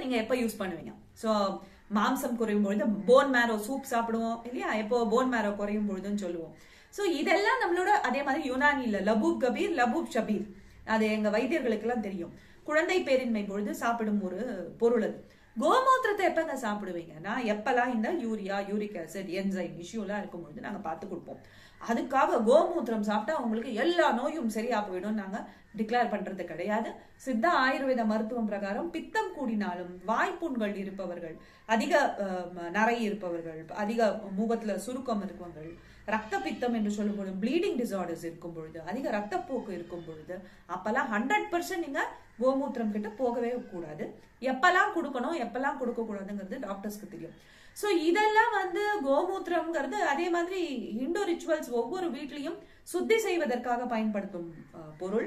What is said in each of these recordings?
நீங்க எப்ப யூஸ் பண்ணுவீங்க? சோ மாம்சம் குறையும் பொழுது போன் மேரோ சூப் சாப்பிடுவோம் இல்லையா? எப்போ போன் மேரோ குறையும் பொழுதுன்னு சொல்லுவோம். சோ இதெல்லாம் நம்மளோட அதே மாதிரி யுனானில லபூப் கபீர் லபூப் ஷபீர், அது எங்க வைத்தியர்களுக்கு எல்லாம் தெரியும். குழந்தை பேரின்மை பொழுது சாப்பிடும் ஒரு பொருள் அது. கோமூத்திரத்தை எப்பங்க சாப்பிடுவீங்கன்னா எப்பெல்லாம் இந்த யூரியா, யூரிக் ஆசிட், என்சைம் இஷ்யூலாம் இருக்கும்பொழுது நாங்க பார்த்து கொடுப்போம். அதுக்காக கோமூத்திரம் சாப்பிட்டா உங்களுக்கு எல்லா நோயும் சரியா போயிடும் நாங்க டிக்ளேர் பண்றது கிடையாது. சித்தா ஆயுர்வேத மருத்துவம் பிரகாரம் பித்தம் கூடினாலும், வாய்ப்புண்கள் இருப்பவர்கள், அதிக நரை இருப்பவர்கள், அதிக முகத்துல சுருக்கம் இருக்கவங்கள், ரத்த பித்தம் என்று சொல்லும் பொழுது ப்ளீடிங் டிசார்டர்ஸ் இருக்கும் பொழுது, அதிக ரத்தப்போக்கு இருக்கும் பொழுது அப்பெல்லாம் 100% நீங்க கோமூத்திரம் கிட்ட போகவே கூடாது. எப்பெல்லாம் கொடுக்கணும் எப்பெல்லாம் கொடுக்க கூடாதுங்கிறது டாக்டர்ஸ்க்கு தெரியும். சோ இதெல்லாம் கோமூத்திரம்ங்கிறது அதே மாதிரி ஹிந்து ரிச்சுவல்ஸ் ஒவ்வொரு வீட்லயும் சுத்தி செய்வதற்காக பயன்படுத்தும் பொருள்.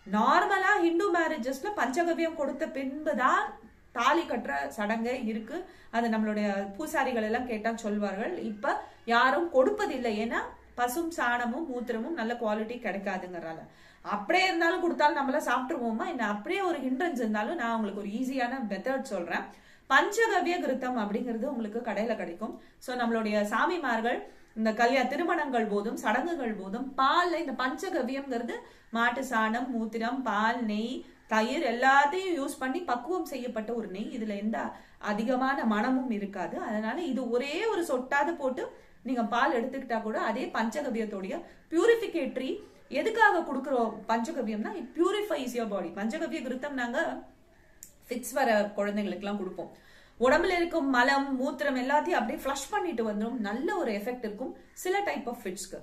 நார்மலா ஹிந்து மேரேஜஸ்ல பஞ்சகவ்யம் கொடுத்த பின்புதான் தாலி கட்டுற சடங்கே இருக்கு. அது நம்மளுடைய பூசாரிகள் எல்லாம் கேட்டா சொல்வார்கள். இப்ப யாரும் கொடுப்பதில்லை, ஏன்னா பசும் சாணமும் மூத்திரமும் நல்ல குவாலிட்டி கிடைக்காதுங்கறால. அப்படியே இருந்தாலும் கொடுத்தாலும் நம்மள சாப்பிட்டுருவோமா என்ன? அப்படியே ஒரு ஹிண்ட்ரன்ஸ் இருந்தாலும் நான் உங்களுக்கு ஒரு ஈஸியான மெத்தட் சொல்றேன். பஞ்சகவ்ய கிருத்தம் அப்படிங்கிறது உங்களுக்கு கடையில கிடைக்கும். சோ நம்மளுடைய சாமிமார்கள் இந்த திருமணங்கள் போதும் சடங்குகள் போதும் பால்ல இந்த பஞ்சகவ்யம்ங்கிறது மாட்டு சாணம், மூத்திரம், பால், நெய், தயிர் எல்லாத்தையும் யூஸ் பண்ணி பக்குவம் செய்யப்பட்ட ஒரு நெய். இதுல எந்த அதிகமான மனமும் இருக்காது. அதனால இது ஒரே ஒரு சொட்டாது போட்டு நீங்க பால் எடுத்துக்கிட்டா கூட அதே பஞ்சகவ்யத்தோடைய பியூரிபிகேட்டரி. எதுக்காக கொடுக்குறோம் பஞ்சகவ்யம்னா it purifies your body. Panchagavya கிருத்தம் நாங்க ஃபிட்ஸ் வர குழந்தைங்களுக்கு எல்லாம் கொடுப்போம். உடம்புல இருக்கும் மலம், மூத்திரம் எல்லாத்தையும் அப்படியே ஃப்ளஷ் பண்ணிட்டு வந்துடும். நல்ல ஒரு எஃபெக்ட் இருக்கும் சில டைப் ஆஃப் ஃபிட்ஸ்க்கு.